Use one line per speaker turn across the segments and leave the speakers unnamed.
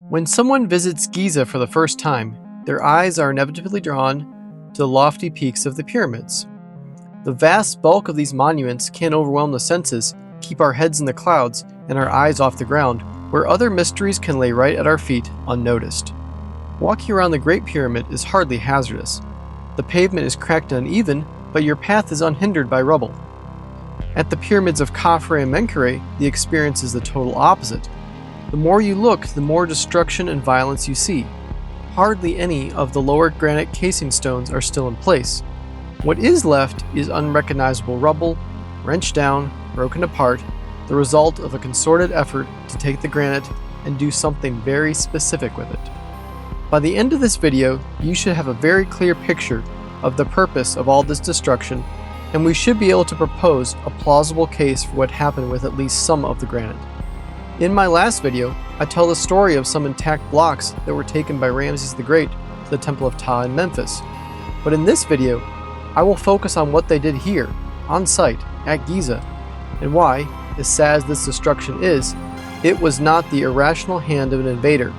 When someone visits Giza for the first time, their eyes are inevitably drawn to the lofty peaks of the pyramids. The vast bulk of these monuments can overwhelm the senses, keep our heads in the clouds and our eyes off the ground, where other mysteries can lay right at our feet unnoticed. Walking around the Great Pyramid is hardly hazardous. The pavement is cracked and uneven, but your path is unhindered by rubble. At the Pyramids of Khafre and Menkaure, the experience is the total opposite. The more you look, the more destruction and violence you see. Hardly any of the lower granite casing stones are still in place. What is left is unrecognizable rubble, wrenched down, broken apart, the result of a concerted effort to take the granite and do something very specific with it. By the end of this video, you should have a very clear picture of the purpose of all this destruction, and we should be able to propose a plausible case for what happened with at least some of the granite. In my last video, I tell the story of some intact blocks that were taken by Ramses the Great to the Temple of Ptah in Memphis. But in this video, I will focus on what they did here, on site, at Giza, and why, as sad as this destruction is, it was not the irrational hand of an invader,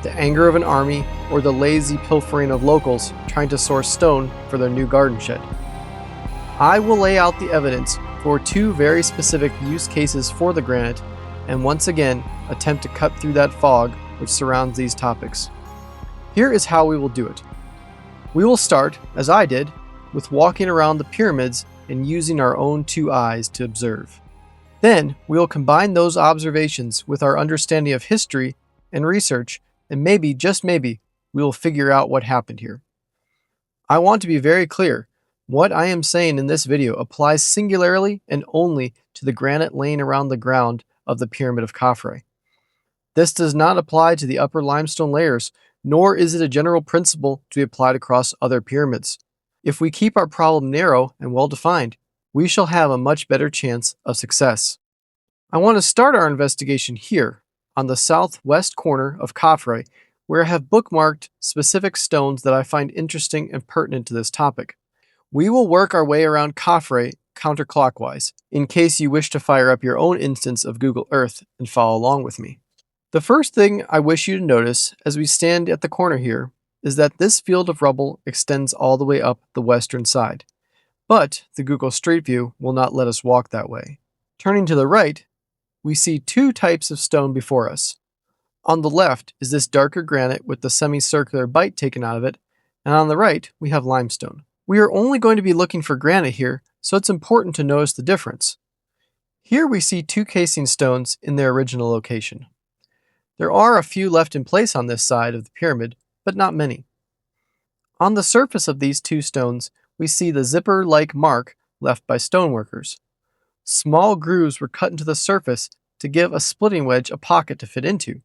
the anger of an army, or the lazy pilfering of locals trying to source stone for their new garden shed. I will lay out the evidence for two very specific use cases for the granite, and once again attempt to cut through that fog which surrounds these topics. Here is how we will do it. We will start, as I did, with walking around the pyramids and using our own two eyes to observe. Then we will combine those observations with our understanding of history and research, and maybe, just maybe, we will figure out what happened here. I want to be very clear. What I am saying in this video applies singularly and only to the granite laying around the ground of the Pyramid of Khafre. This does not apply to the upper limestone layers, nor is it a general principle to be applied across other pyramids. If we keep our problem narrow and well-defined, we shall have a much better chance of success. I want to start our investigation here, on the southwest corner of Khafre, where I have bookmarked specific stones that I find interesting and pertinent to this topic. We will work our way around Khafre counterclockwise, in case you wish to fire up your own instance of Google Earth and follow along with me. The first thing I wish you to notice as we stand at the corner here is that this field of rubble extends all the way up the western side, but the Google Street View will not let us walk that way. Turning to the right, we see two types of stone before us. On the left is this darker granite with the semicircular bite taken out of it, and on the right we have limestone. We are only going to be looking for granite here, so it's important to notice the difference. Here we see two casing stones in their original location. There are a few left in place on this side of the pyramid, but not many. On the surface of these two stones, we see the zipper-like mark left by stoneworkers. Small grooves were cut into the surface to give a splitting wedge a pocket to fit into.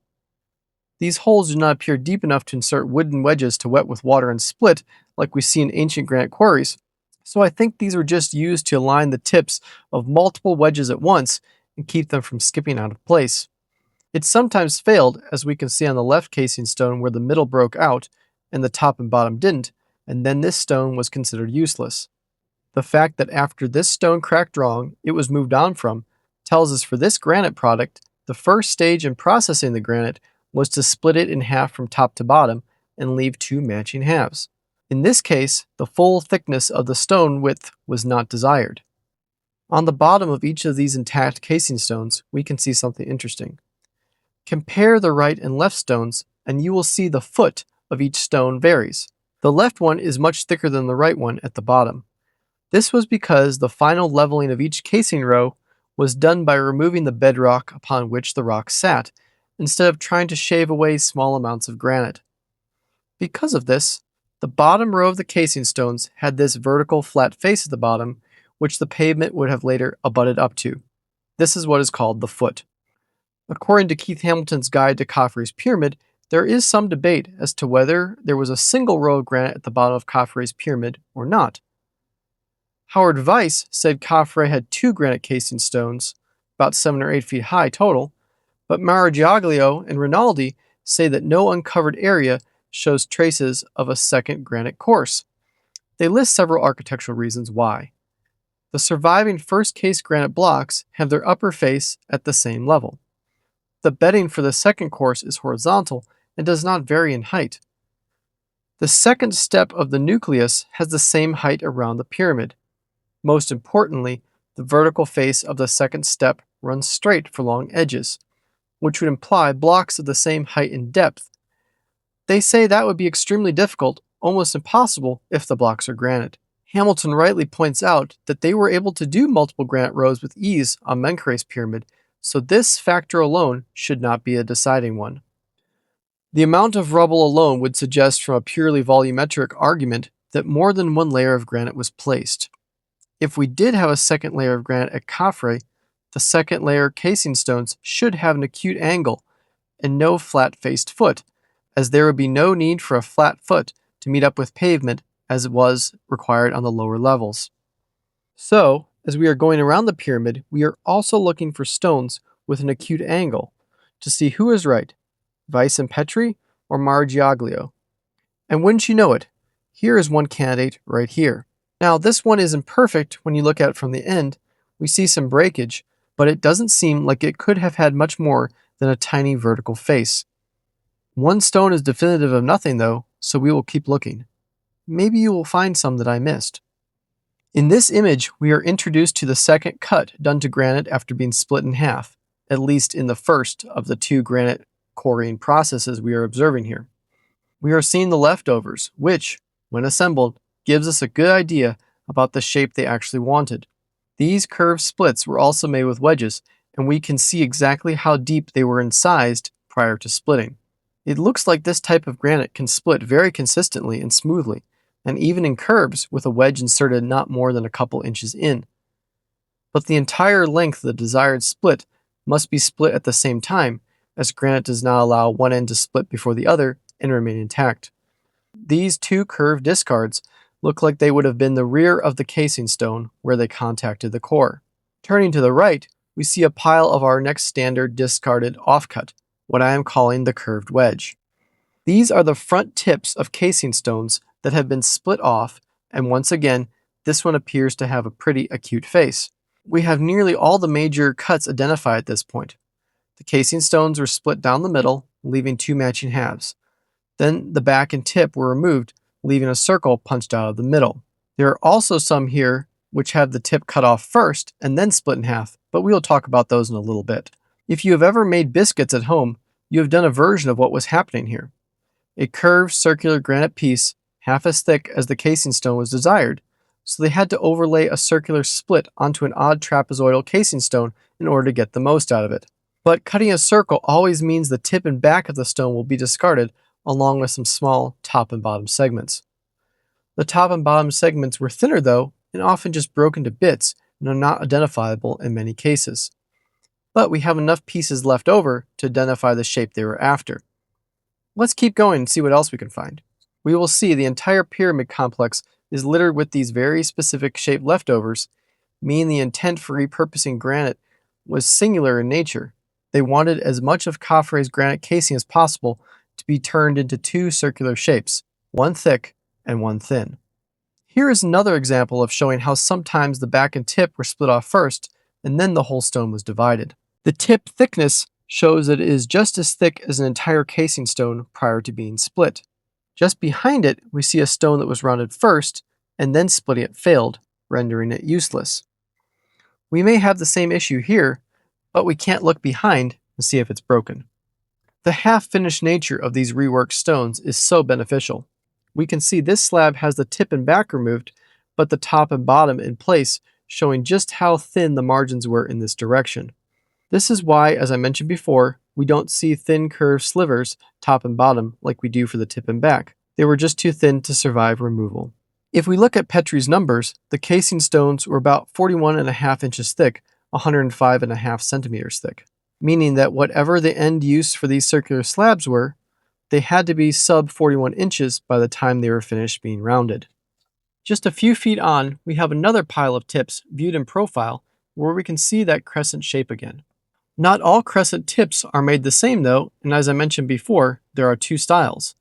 These holes do not appear deep enough to insert wooden wedges to wet with water and split like we see in ancient granite quarries, so I think these were just used to align the tips of multiple wedges at once and keep them from skipping out of place. It sometimes failed, as we can see on the left casing stone where the middle broke out and the top and bottom didn't, and then this stone was considered useless. The fact that after this stone cracked wrong, it was moved on from, tells us for this granite product, the first stage in processing the granite was to split it in half from top to bottom and leave two matching halves. In this case, the full thickness of the stone width was not desired. On the bottom of each of these intact casing stones, we can see something interesting. Compare the right and left stones, and you will see the foot of each stone varies. The left one is much thicker than the right one at the bottom. This was because the final leveling of each casing row was done by removing the bedrock upon which the rock sat, instead of trying to shave away small amounts of granite. Because of this, the bottom row of the casing stones had this vertical flat face at the bottom, which the pavement would have later abutted up to. This is what is called the foot. According to Keith Hamilton's Guide to Khafre's Pyramid, there is some debate as to whether there was a single row of granite at the bottom of Khafre's pyramid or not. Howard Weiss said Khafre had two granite casing stones, about 7 or 8 feet high total, but Maragioglio and Rinaldi say that no uncovered area shows traces of a second granite course. They list several architectural reasons why. The surviving first case granite blocks have their upper face at the same level. The bedding for the second course is horizontal, and does not vary in height. The second step of the nucleus has the same height around the pyramid. Most importantly, the vertical face of the second step runs straight for long edges, which would imply blocks of the same height and depth. They say that would be extremely difficult, almost impossible, if the blocks are granite. Hamilton rightly points out that they were able to do multiple granite rows with ease on Menkare's pyramid, so this factor alone should not be a deciding one. The amount of rubble alone would suggest from a purely volumetric argument that more than one layer of granite was placed. If we did have a second layer of granite at Khafre, the second layer casing stones should have an acute angle and no flat-faced foot, as there would be no need for a flat foot to meet up with pavement as it was required on the lower levels. So, as we are going around the pyramid, we are also looking for stones with an acute angle to see who is right, Weiss and Petrie or Margioglio. And wouldn't you know it, here is one candidate right here. Now, this one isn't perfect when you look at it from the end. We see some breakage, but it doesn't seem like it could have had much more than a tiny vertical face. One stone is definitive of nothing though, so we will keep looking. Maybe you will find some that I missed. In this image, we are introduced to the second cut done to granite after being split in half, at least in the first of the two granite quarrying processes we are observing here. We are seeing the leftovers, which, when assembled, gives us a good idea about the shape they actually wanted. These curved splits were also made with wedges, and we can see exactly how deep they were incised prior to splitting. It looks like this type of granite can split very consistently and smoothly, and even in curves with a wedge inserted not more than a couple inches in. But the entire length of the desired split must be split at the same time, as granite does not allow one end to split before the other and remain intact. These two curved discards look like they would have been the rear of the casing stone where they contacted the core. Turning to the right, we see a pile of our next standard discarded offcut, what I am calling the curved wedge. These are the front tips of casing stones that have been split off, and once again, this one appears to have a pretty acute face. We have nearly all the major cuts identified at this point. The casing stones were split down the middle, leaving two matching halves. Then the back and tip were removed, leaving a circle punched out of the middle. There are also some here which have the tip cut off first and then split in half, but we will talk about those in a little bit. If you have ever made biscuits at home, you have done a version of what was happening here. A curved circular granite piece, half as thick as the casing stone was desired, so they had to overlay a circular split onto an odd trapezoidal casing stone in order to get the most out of it. But cutting a circle always means the tip and back of the stone will be discarded, along with some small top and bottom segments. The top and bottom segments were thinner though, and often just broken to bits and are not identifiable in many cases. But we have enough pieces left over to identify the shape they were after. Let's keep going and see what else we can find. We will see the entire pyramid complex is littered with these very specific shaped leftovers, meaning the intent for repurposing granite was singular in nature. They wanted as much of Khafre's granite casing as possible to be turned into two circular shapes, one thick and one thin. Here is another example of showing how sometimes the back and tip were split off first, and then the whole stone was divided. The tip thickness shows that it is just as thick as an entire casing stone prior to being split. Just behind it, we see a stone that was rounded first, and then splitting it failed, rendering it useless. We may have the same issue here, but we can't look behind and see if it's broken. The half-finished nature of these reworked stones is so beneficial. We can see this slab has the tip and back removed, but the top and bottom in place, showing just how thin the margins were in this direction. This is why, as I mentioned before, we don't see thin curved slivers, top and bottom, like we do for the tip and back. They were just too thin to survive removal. If we look at Petrie's numbers, the casing stones were about 41.5 inches thick, 105.5 centimeters thick, meaning that whatever the end use for these circular slabs were, they had to be sub 41 inches by the time they were finished being rounded. Just a few feet on, we have another pile of tips viewed in profile where we can see that crescent shape again. Not all crescent tips are made the same though, and as I mentioned before, there are two styles.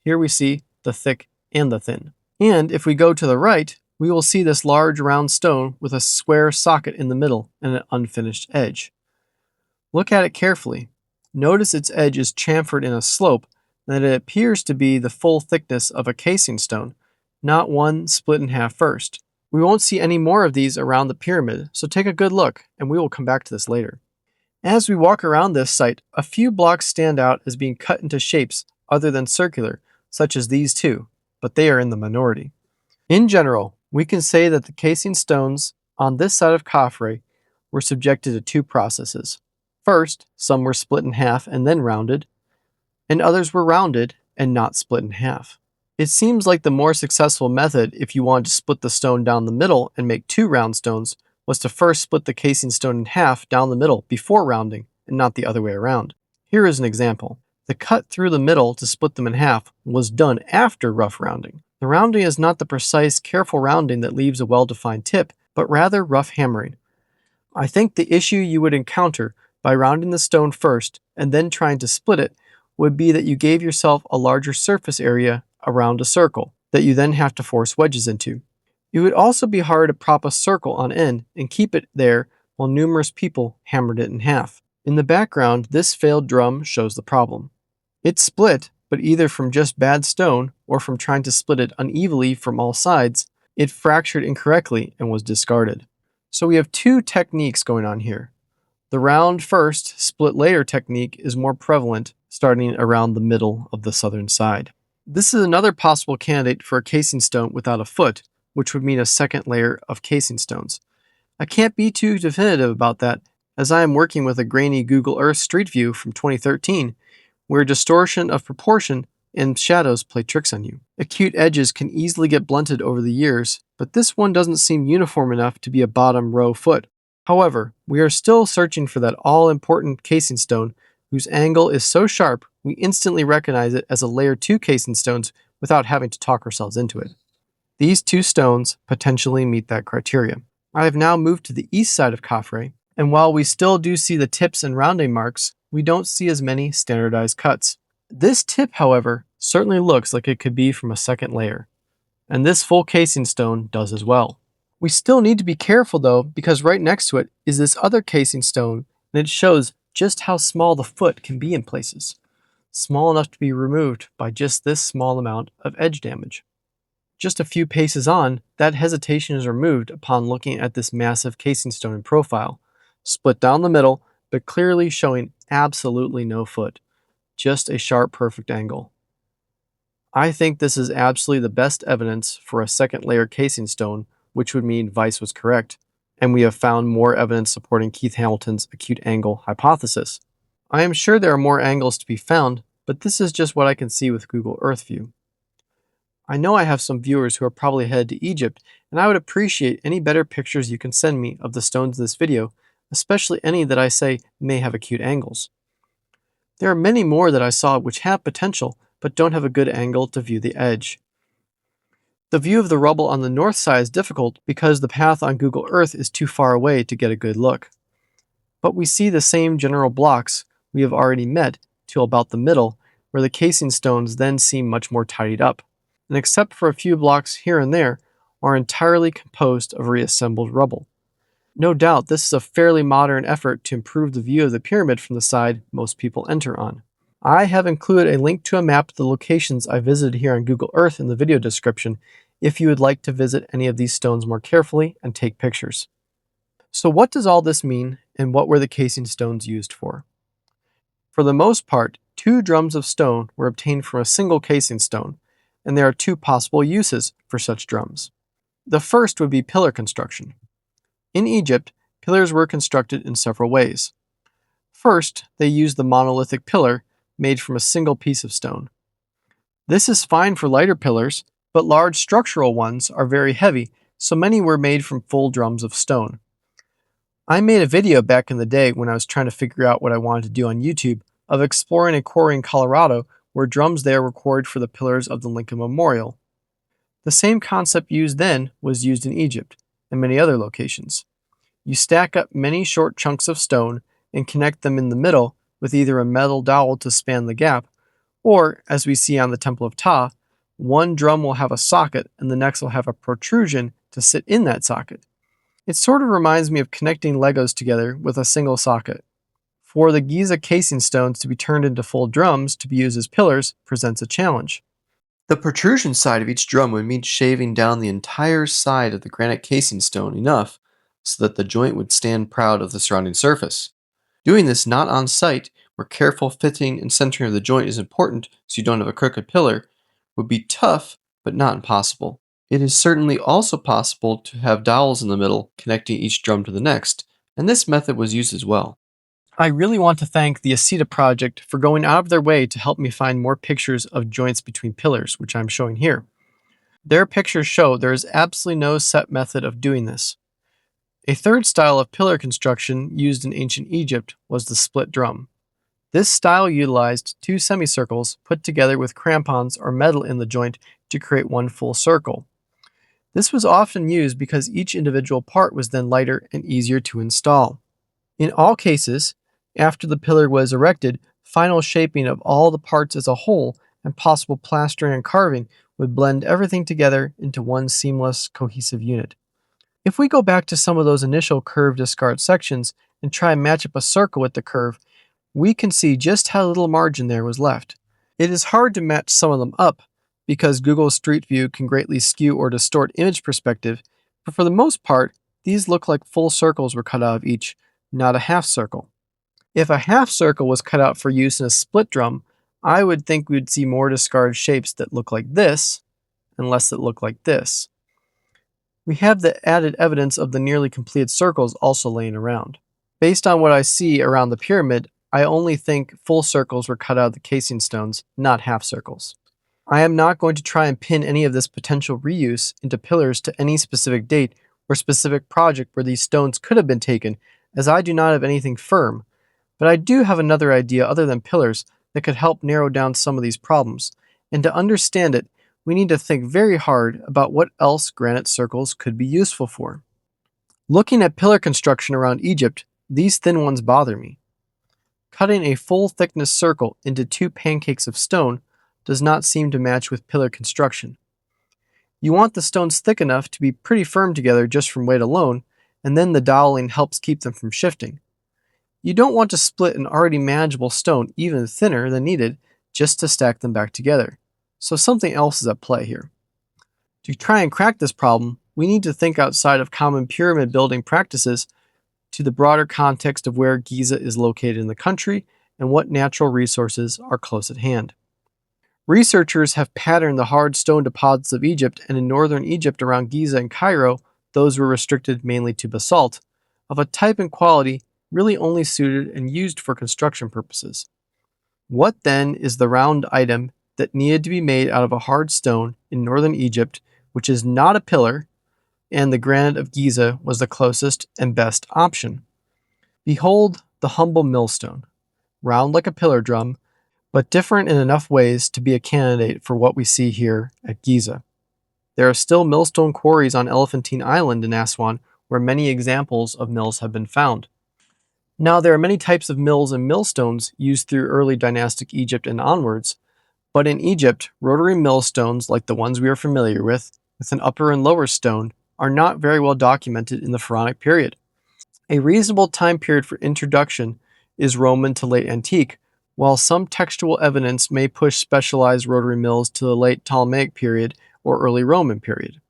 Here we see the thick and the thin. And if we go to the right, we will see this large round stone with a square socket in the middle and an unfinished edge. Look at it carefully. Notice its edge is chamfered in a slope, and that it appears to be the full thickness of a casing stone, not one split in half first. We won't see any more of these around the pyramid, so take a good look, and we will come back to this later. As we walk around this site, a few blocks stand out as being cut into shapes other than circular, such as these two, but they are in the minority. In general, we can say that the casing stones on this side of Khafre were subjected to two processes. First, some were split in half and then rounded, and others were rounded and not split in half. It seems like the more successful method, if you wanted to split the stone down the middle and make two round stones, was to first split the casing stone in half down the middle before rounding, and not the other way around. Here is an example. The cut through the middle to split them in half was done after rough rounding. The rounding is not the precise, careful rounding that leaves a well-defined tip, but rather rough hammering. I think the issue you would encounter by rounding the stone first and then trying to split it would be that you gave yourself a larger surface area around a circle that you then have to force wedges into. It would also be hard to prop a circle on end and keep it there while numerous people hammered it in half. In the background, this failed drum shows the problem. It split, but either from just bad stone or from trying to split it unevenly from all sides, it fractured incorrectly and was discarded. So we have two techniques going on here. The round first, split later technique is more prevalent, starting around the middle of the southern side. This is another possible candidate for a casing stone without a foot, which would mean a second layer of casing stones. I can't be too definitive about that, as I am working with a grainy Google Earth Street View from 2013, where distortion of proportion and shadows play tricks on you. Acute edges can easily get blunted over the years, but this one doesn't seem uniform enough to be a bottom row foot. However, we are still searching for that all-important casing stone whose angle is so sharp we instantly recognize it as a layer 2 casing stones without having to talk ourselves into it. These two stones potentially meet that criteria. I have now moved to the east side of Khafre, and while we still do see the tips and rounding marks, we don't see as many standardized cuts. This tip, however, certainly looks like it could be from a second layer, and this full casing stone does as well. We still need to be careful though, because right next to it is this other casing stone, and it shows just how small the foot can be in places. Small enough to be removed by just this small amount of edge damage. Just a few paces on, that hesitation is removed upon looking at this massive casing stone in profile, split down the middle, but clearly showing absolutely no foot, just a sharp, perfect angle. I think this is absolutely the best evidence for a second layer casing stone, which would mean Weiss was correct, and we have found more evidence supporting Keith Hamilton's acute angle hypothesis. I am sure there are more angles to be found, but this is just what I can see with Google Earth View. I know I have some viewers who are probably headed to Egypt, and I would appreciate any better pictures you can send me of the stones in this video, especially any that I say may have acute angles. There are many more that I saw which have potential, but don't have a good angle to view the edge. The view of the rubble on the north side is difficult because the path on Google Earth is too far away to get a good look. But we see the same general blocks we have already met till about the middle, where the casing stones then seem much more tidied up, and except for a few blocks here and there, are entirely composed of reassembled rubble. No doubt this is a fairly modern effort to improve the view of the pyramid from the side most people enter on. I have included a link to a map of the locations I visited here on Google Earth in the video description if you would like to visit any of these stones more carefully and take pictures. So what does all this mean, and what were the casing stones used for? For the most part, 2 drums of stone were obtained from a single casing stone, and there are 2 possible uses for such drums. The first would be pillar construction. In Egypt, pillars were constructed in several ways. First, they used the monolithic pillar made from a single piece of stone. This is fine for lighter pillars, but large structural ones are very heavy, so many were made from full drums of stone. I made a video back in the day when I was trying to figure out what I wanted to do on YouTube of exploring a quarry in Colorado where drums there were quarried for the pillars of the Lincoln Memorial. The same concept used then was used in Egypt and many other locations. You stack up many short chunks of stone and connect them in the middle with either a metal dowel to span the gap, or, as we see on the Temple of Ptah, one drum will have a socket and the next will have a protrusion to sit in that socket. It sort of reminds me of connecting Legos together with a single socket. For the Giza casing stones to be turned into full drums to be used as pillars presents a challenge. The protrusion side of each drum would mean shaving down the entire side of the granite casing stone enough so that the joint would stand proud of the surrounding surface. Doing this not on site, where careful fitting and centering of the joint is important so you don't have a crooked pillar, would be tough but not impossible. It is certainly also possible to have dowels in the middle connecting each drum to the next, and this method was used as well. I really want to thank the ACETA project for going out of their way to help me find more pictures of joints between pillars, which I'm showing here. Their pictures show there is absolutely no set method of doing this. A third style of pillar construction used in ancient Egypt was the split drum. This style utilized two semicircles put together with crampons or metal in the joint to create one full circle. This was often used because each individual part was then lighter and easier to install. In all cases, after the pillar was erected, final shaping of all the parts as a whole and possible plastering and carving would blend everything together into one seamless, cohesive unit. If we go back to some of those initial curved discard sections and try and match up a circle with the curve, we can see just how little margin there was left. It is hard to match some of them up because Google Street View can greatly skew or distort image perspective, but for the most part, these look like full circles were cut out of each, not a half circle. If a half circle was cut out for use in a split drum, I would think we'd see more discarded shapes that look like this and less that look like this. We have the added evidence of the nearly completed circles also laying around. Based on what I see around the pyramid, I only think full circles were cut out of the casing stones, not half circles. I am not going to try and pin any of this potential reuse into pillars to any specific date or specific project where these stones could have been taken, as I do not have anything firm, but I do have another idea other than pillars that could help narrow down some of these problems, and to understand it, we need to think very hard about what else granite circles could be useful for. Looking at pillar construction around Egypt, these thin ones bother me. Cutting a full thickness circle into two pancakes of stone does not seem to match with pillar construction. You want the stones thick enough to be pretty firm together just from weight alone, and then the doweling helps keep them from shifting. You don't want to split an already manageable stone even thinner than needed just to stack them back together, so something else is at play here. To try and crack this problem, we need to think outside of common pyramid building practices to the broader context of where Giza is located in the country and what natural resources are close at hand. Researchers have patterned the hard stone deposits of Egypt, and in northern Egypt around Giza and Cairo, those were restricted mainly to basalt, of a type and quality really only suited and used for construction purposes. What then is the round item that needed to be made out of a hard stone in northern Egypt, which is not a pillar, and the granite of Giza was the closest and best option? Behold the humble millstone, round like a pillar drum, but different in enough ways to be a candidate for what we see here at Giza. There are still millstone quarries on Elephantine Island in Aswan, where many examples of mills have been found. Now, there are many types of mills and millstones used through early dynastic Egypt and onwards, but in Egypt, rotary millstones like the ones we are familiar with an upper and lower stone, are not very well documented in the Pharaonic period. A reasonable time period for introduction is Roman to late antique, while some textual evidence may push specialized rotary mills to the late Ptolemaic period or early Roman period.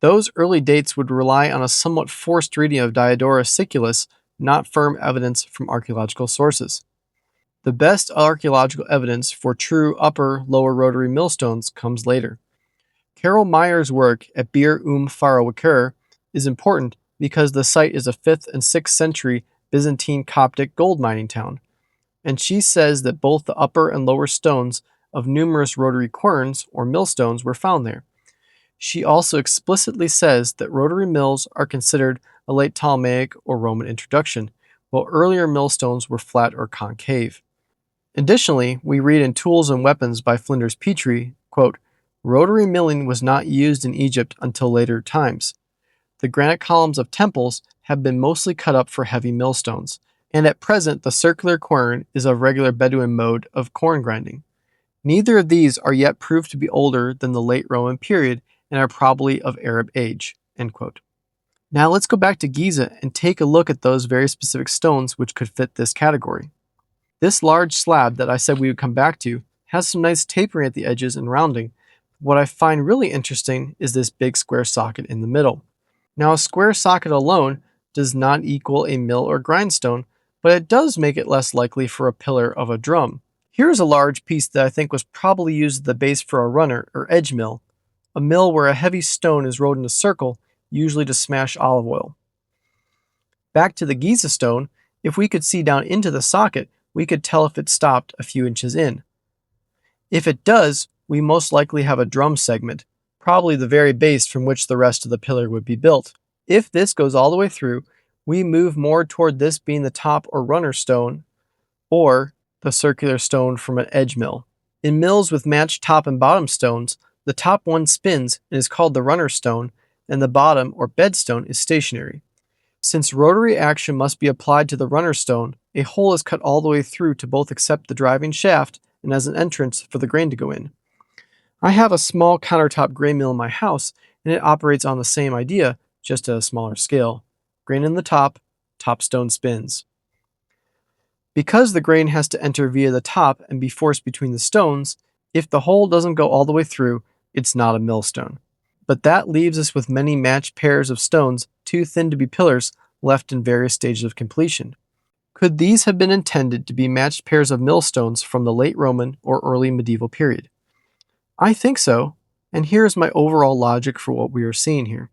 Those early dates would rely on a somewhat forced reading of Diodorus Siculus, not firm evidence from archaeological sources. The best archaeological evidence for true upper-lower rotary millstones comes later. Carol Meyer's work at Bir Farawakir is important because the site is a 5th and 6th century Byzantine Coptic gold mining town, and she says that both the upper and lower stones of numerous rotary querns or millstones were found there. She also explicitly says that rotary mills are considered a late Ptolemaic or Roman introduction, while earlier millstones were flat or concave. Additionally, we read in Tools and Weapons by Flinders Petrie, quote, "Rotary milling was not used in Egypt until later times. The granite columns of temples have been mostly cut up for heavy millstones, and at present the circular quern is of regular Bedouin mode of corn grinding. Neither of these are yet proved to be older than the late Roman period and are probably of Arab age." End quote. Now let's go back to Giza and take a look at those very specific stones which could fit this category. This large slab that I said we would come back to has some nice tapering at the edges and rounding. What I find really interesting is this big square socket in the middle. Now, a square socket alone does not equal a mill or grindstone, but it does make it less likely for a pillar of a drum. Here's a large piece that I think was probably used as the base for a runner or edge mill, a mill where a heavy stone is rolled in a circle, usually to smash olive oil. Back to the Giza stone, if we could see down into the socket, we could tell if it stopped a few inches in. If it does, we most likely have a drum segment, probably the very base from which the rest of the pillar would be built. If this goes all the way through, we move more toward this being the top or runner stone, or the circular stone from an edge mill. In mills with matched top and bottom stones, the top one spins and is called the runner stone, and the bottom or bed stone is stationary. Since rotary action must be applied to the runner stone, a hole is cut all the way through to both accept the driving shaft and as an entrance for the grain to go in. I have a small countertop grain mill in my house, and it operates on the same idea, just at a smaller scale. Grain in the top stone spins. Because the grain has to enter via the top and be forced between the stones, if the hole doesn't go all the way through, it's not a millstone. But that leaves us with many matched pairs of stones, too thin to be pillars, left in various stages of completion. Could these have been intended to be matched pairs of millstones from the late Roman or early medieval period? I think so, and here's my overall logic for what we are seeing here.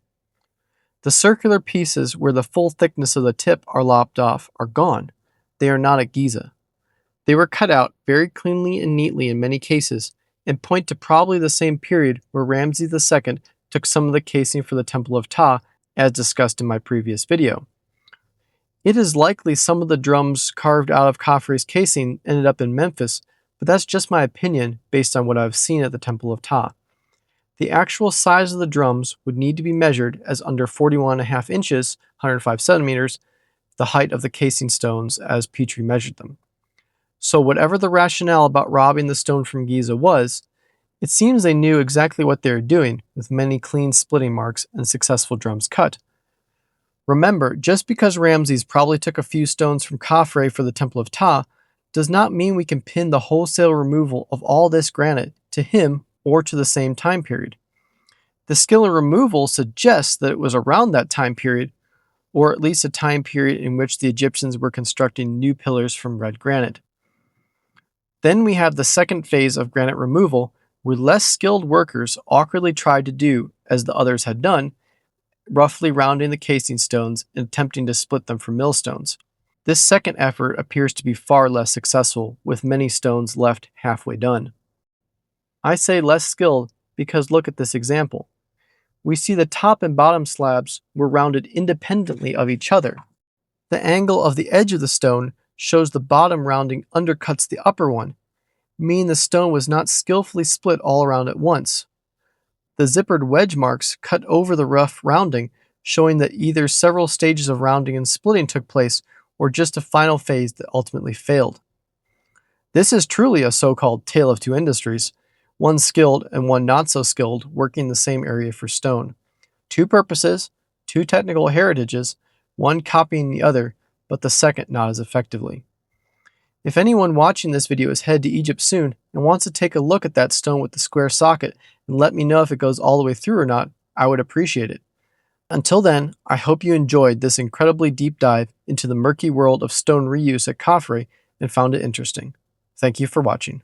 The circular pieces where the full thickness of the tip are lopped off are gone. They are not at Giza. They were cut out very cleanly and neatly in many cases, and point to probably the same period where Ramses II took some of the casing for the Temple of Ptah, as discussed in my previous video. It is likely some of the drums carved out of Khafre's casing ended up in Memphis, but that's just my opinion based on what I've seen at the Temple of Ptah. The actual size of the drums would need to be measured as under 41.5 inches, 105 centimeters, the height of the casing stones as Petrie measured them. So whatever the rationale about robbing the stone from Giza was, it seems they knew exactly what they were doing with many clean splitting marks and successful drums cut. Remember, just because Ramses probably took a few stones from Khafre for the Temple of Ptah does not mean we can pin the wholesale removal of all this granite to him or to the same time period. The skill in removal suggests that it was around that time period, or at least a time period in which the Egyptians were constructing new pillars from red granite. Then we have the second phase of granite removal, where less skilled workers awkwardly tried to do as the others had done, roughly rounding the casing stones and attempting to split them from millstones. This second effort appears to be far less successful, with many stones left halfway done. I say less skilled because look at this example. We see the top and bottom slabs were rounded independently of each other. The angle of the edge of the stone shows the bottom rounding undercuts the upper one, meaning the stone was not skillfully split all around at once. The zippered wedge marks cut over the rough rounding, showing that either several stages of rounding and splitting took place, or just a final phase that ultimately failed. This is truly a so-called tale of two industries, one skilled and one not so skilled working the same area for stone. Two purposes, two technical heritages, one copying the other, but the second not as effectively. If anyone watching this video is headed to Egypt soon and wants to take a look at that stone with the square socket and let me know if it goes all the way through or not, I would appreciate it. Until then, I hope you enjoyed this incredibly deep dive into the murky world of stone reuse at Khafre and found it interesting. Thank you for watching.